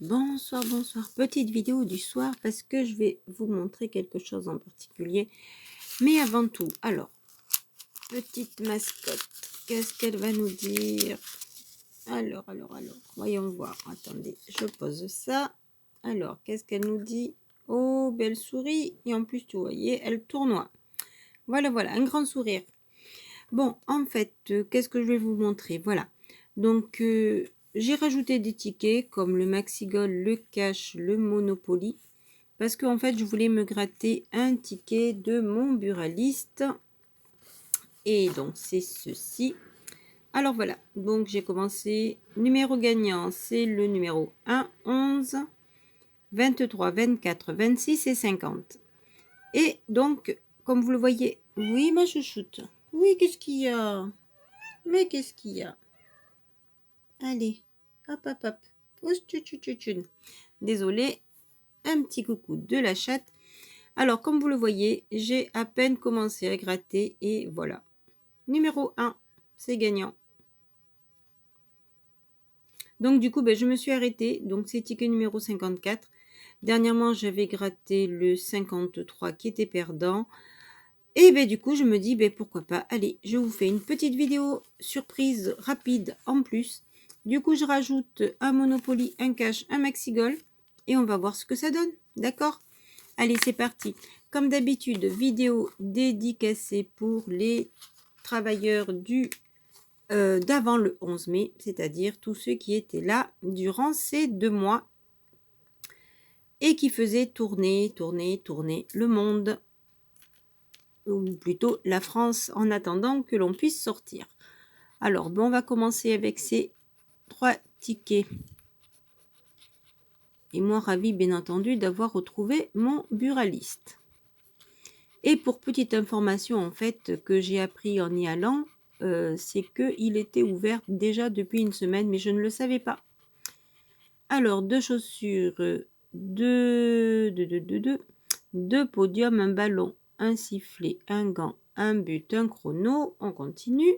Bonsoir, bonsoir. Petite vidéo du soir parce que je vais vous montrer quelque chose en particulier. Mais avant tout, alors, petite mascotte, qu'est-ce qu'elle va nous dire? Alors, voyons voir. Attendez, je pose ça. Alors, qu'est-ce qu'elle nous dit? Oh, belle souris. Et en plus, tu voyez, elle tournoie. Voilà, un grand sourire. Bon, en fait, qu'est-ce que je vais vous montrer? Voilà. Donc, j'ai rajouté des tickets comme le Maxigol, le Cash, le Monopoly. Parce qu'en fait, je voulais me gratter un ticket de mon buraliste. Et donc, c'est ceci. Alors voilà, donc j'ai commencé. Numéro gagnant, c'est le numéro 1, 11, 23, 24, 26 et 50. Et donc, comme vous le voyez, oui, ma chouchoute. Oui, qu'est-ce qu'il y a? Mais qu'est-ce qu'il y a? Allez, hop. Oups, désolée, un petit coucou de la chatte. Alors, comme vous le voyez, j'ai à peine commencé à gratter et voilà. Numéro 1, c'est gagnant. Donc, du coup, je me suis arrêtée. Donc, c'est ticket numéro 54. Dernièrement, j'avais gratté le 53 qui était perdant. Et du coup, je me dis, pourquoi pas. Allez, je vous fais une petite vidéo surprise rapide en plus. Du coup, je rajoute un Monopoly, un Cash, un Maxigol. Et on va voir ce que ça donne. D'accord? Allez, c'est parti. Comme d'habitude, vidéo dédicacée pour les travailleurs d'avant le 11 mai, c'est-à-dire tous ceux qui étaient là durant ces 2 mois et qui faisaient tourner le monde, ou plutôt la France, en attendant que l'on puisse sortir. Alors, on va commencer avec ces 3 tickets. Et moi, ravie, bien entendu, d'avoir retrouvé mon buraliste. Et pour petite information, en fait, que j'ai appris en y allant, c'est qu'il était ouvert déjà depuis une semaine, mais je ne le savais pas. Alors, 2 chaussures, 2 podiums, un ballon, un sifflet, un gant, un but, un chrono. On continue.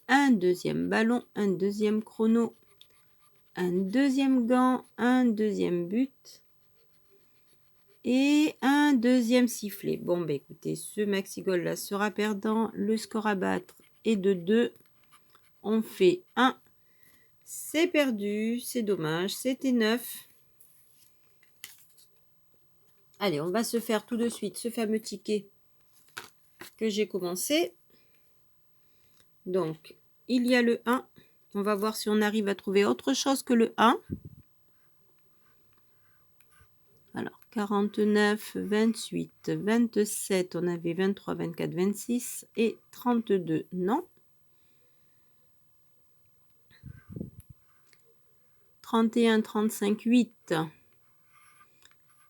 Un deuxième ballon, un deuxième chrono, un deuxième gant, un deuxième but et un deuxième sifflet. Bon, écoutez, ce Maxigol là sera perdant. Le score à battre est de 2. On fait 1. C'est perdu, c'est dommage, c'était 9. Allez, on va se faire tout de suite ce fameux ticket que j'ai commencé. Donc, il y a le 1. On va voir si on arrive à trouver autre chose que le 1. Alors, 49, 28, 27, on avait 23, 24, 26 et 32, non. 31, 35, 8.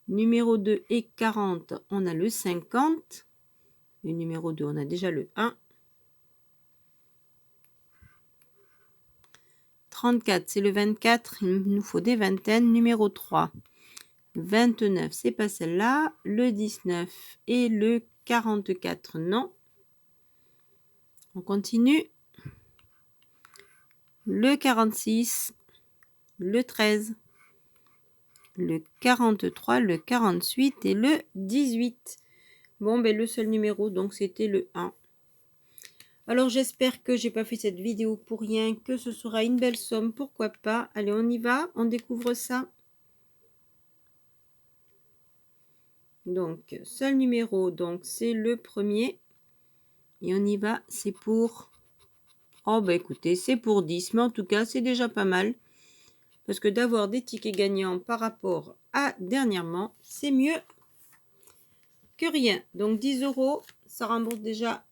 Numéro 2 et 40, on a le 50. Le numéro 2, on a déjà le 1. 34, c'est le 24, il nous faut des vingtaines. Numéro 3, 29, c'est pas celle-là. Le 19 et le 44, non. On continue. Le 46, le 13, le 43, le 48 et le 18. Bon, le seul numéro, donc, c'était le 1. Alors, j'espère que j'ai pas fait cette vidéo pour rien, que ce sera une belle somme, pourquoi pas. Allez, on y va, on découvre ça. Donc, seul numéro, donc, c'est le premier. Et on y va, c'est pour... Oh, écoutez, c'est pour 10, mais en tout cas, c'est déjà pas mal. Parce que d'avoir des tickets gagnants par rapport à dernièrement, c'est mieux que rien. Donc 10 €, ça rembourse déjà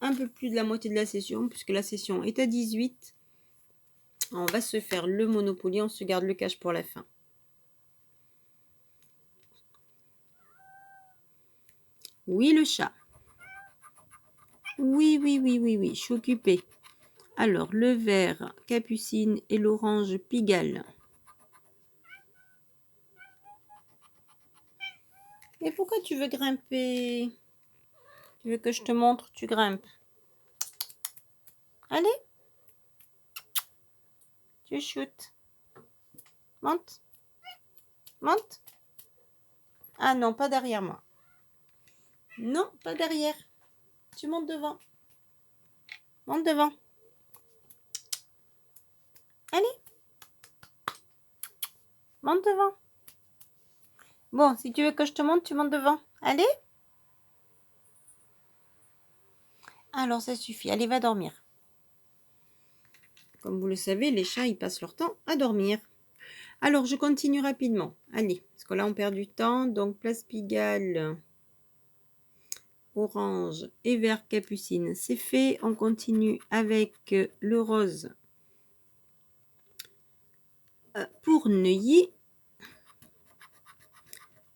un peu plus de la moitié de la session, puisque la session est à 18. On va se faire le Monopoly, on se garde le cash pour la fin. Oui, le chat. Oui, je suis occupée. Alors, le vert, Capucine, et l'orange, Pigalle. Mais pourquoi tu veux grimper? Tu veux que je te montre? Tu grimpes. Allez. Tu shootes. Monte. Monte. Ah non, pas derrière moi. Non, pas derrière. Tu montes devant. Monte devant. Allez. Monte devant. Bon, si tu veux que je te monte, tu montes devant. Allez. Alors, ça suffit. Allez, va dormir. Comme vous le savez, les chats, ils passent leur temps à dormir. Alors, je continue rapidement. Allez, parce que là, on perd du temps. Donc, place Pigalle, orange et vert capucine, c'est fait. On continue avec le rose pour Neuilly.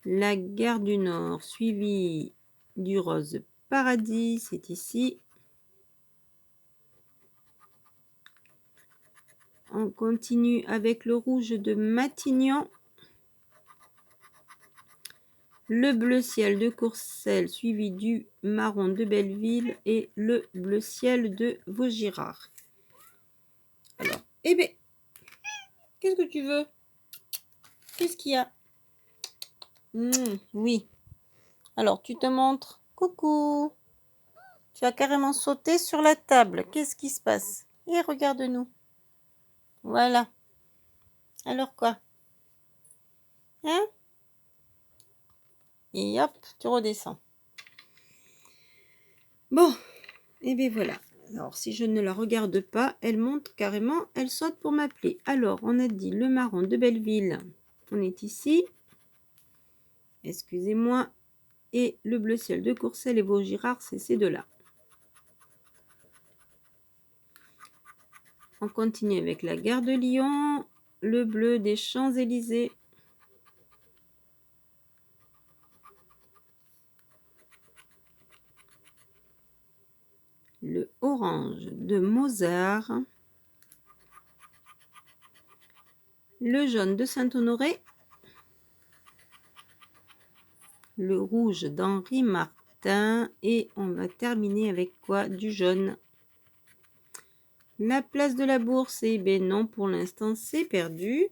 La gare du Nord, suivie du rose paradis, c'est ici. On continue avec le rouge de Matignon. Le bleu ciel de Courcelles, suivi du marron de Belleville et le bleu ciel de Vaugirard. Alors, eh bien, qu'est-ce que tu veux? Qu'est-ce qu'il y a? Oui. Alors, tu te montres. Coucou. Tu as carrément sauté sur la table. Qu'est-ce qui se passe? Et regarde-nous. Voilà. Alors quoi? Hein? Et hop, tu redescends. Bon, et bien voilà. Alors, si je ne la regarde pas, elle monte carrément, elle saute pour m'appeler. Alors, on a dit le marron de Belleville. On est ici. Excusez-moi. Et le bleu ciel de Courcelles et Vaugirard, c'est ces deux-là. On continue avec la gare de Lyon. Le bleu des Champs-Élysées. Le orange de Mozart, le jaune de Saint-Honoré, le rouge d'Henri Martin et on va terminer avec quoi? Du jaune. La place de la Bourse, eh bien non, pour l'instant c'est perdu.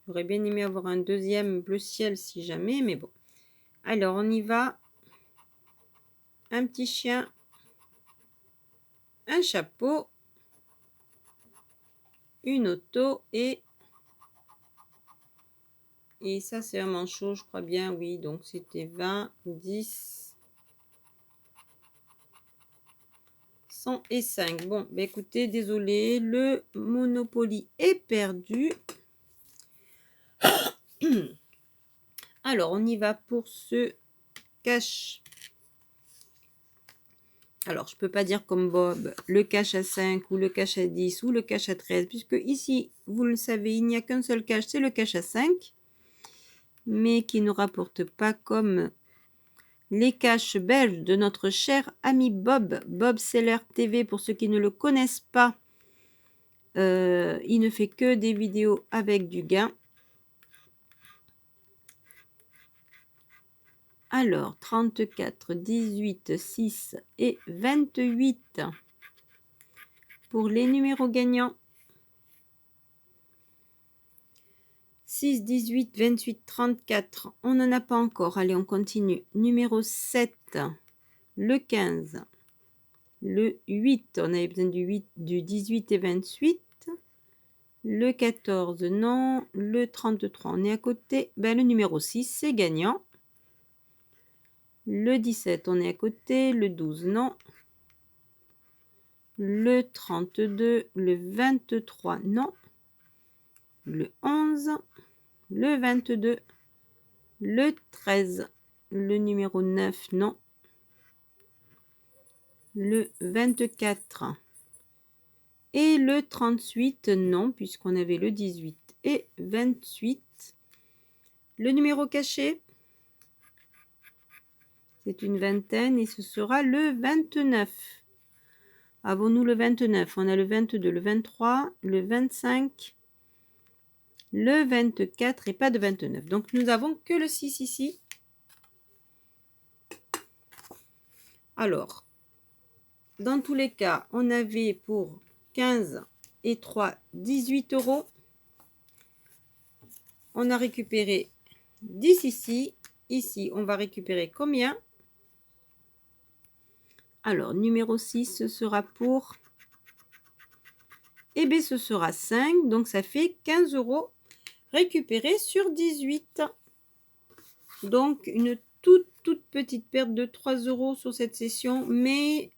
J'aurais bien aimé avoir un deuxième bleu ciel si jamais, mais bon. Alors on y va. Un petit chien, un chapeau, une auto et ça c'est un manchot, je crois bien, oui. Donc c'était 20, 10, 100 et 5. Bon, bah écoutez, désolé, le Monopoly est perdu. Alors, on y va pour ce cache. Alors, je ne peux pas dire comme Bob, le cache à 5 ou le cache à 10 ou le cache à 13, puisque ici, vous le savez, il n'y a qu'un seul cache, c'est le cache à 5, mais qui ne rapporte pas comme les caches belges de notre cher ami Bob, Bob Seller TV, pour ceux qui ne le connaissent pas. Il ne fait que des vidéos avec du gain. Alors, 34, 18, 6 et 28 pour les numéros gagnants. 6, 18, 28, 34. On n'en a pas encore. Allez, on continue. Numéro 7, le 15, le 8. On avait besoin du 8, du 18 et 28. Le 14, non. Le 33, on est à côté. Ben, le numéro 6, c'est gagnant. Le 17, on est à côté. Le 12, non. Le 32, le 23, non. Le 11, le 22, le 13, le numéro 9, non. Le 24 et le 38, non, puisqu'on avait le 18 et 28. Le numéro caché, c'est une vingtaine et ce sera le 29. Avons-nous le 29? On a le 22, le 23, le 25, le 24 et pas de 29. Donc, nous avons que le 6 ici. Alors, dans tous les cas, on avait pour 15 et 3, 18 €. On a récupéré 10 ici. Ici, on va récupérer combien? Alors, numéro 6, ce sera pour... Eh bien, ce sera 5. Donc, ça fait 15 € récupérés sur 18. Donc, une toute petite perte de 3 € sur cette session. Mais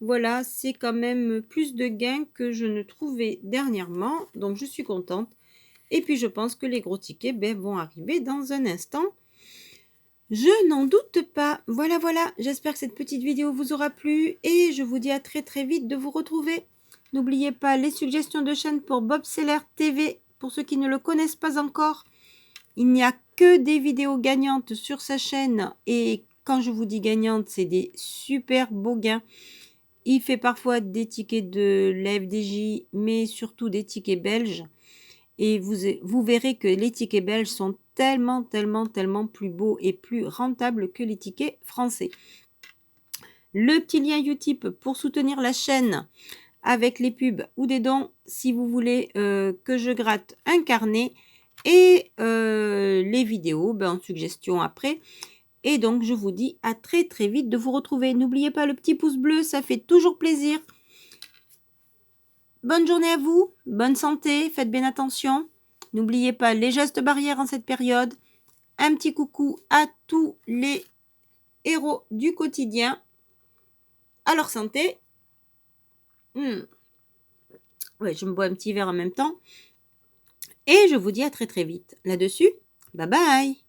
voilà, c'est quand même plus de gains que je ne trouvais dernièrement. Donc, je suis contente. Et puis, je pense que les gros tickets vont arriver dans un instant. Je n'en doute pas. Voilà, voilà. J'espère que cette petite vidéo vous aura plu. Et je vous dis à très très vite de vous retrouver. N'oubliez pas les suggestions de chaîne pour Bob Seller TV. Pour ceux qui ne le connaissent pas encore, il n'y a que des vidéos gagnantes sur sa chaîne. Et quand je vous dis gagnantes, c'est des super beaux gains. Il fait parfois des tickets de la FDJ, mais surtout des tickets belges. Et vous verrez que les tickets belges sont tellement plus beaux et plus rentables que les tickets français. Le petit lien Utip pour soutenir la chaîne avec les pubs ou des dons si vous voulez que je gratte un carnet et les vidéos en suggestion après. Et donc je vous dis à très très vite de vous retrouver. N'oubliez pas le petit pouce bleu, ça fait toujours plaisir. Bonne journée à vous, bonne santé, faites bien attention. N'oubliez pas les gestes barrières en cette période. Un petit coucou à tous les héros du quotidien. À leur santé. Ouais, je me bois un petit verre en même temps. Et je vous dis à très très vite. Là-dessus, bye bye.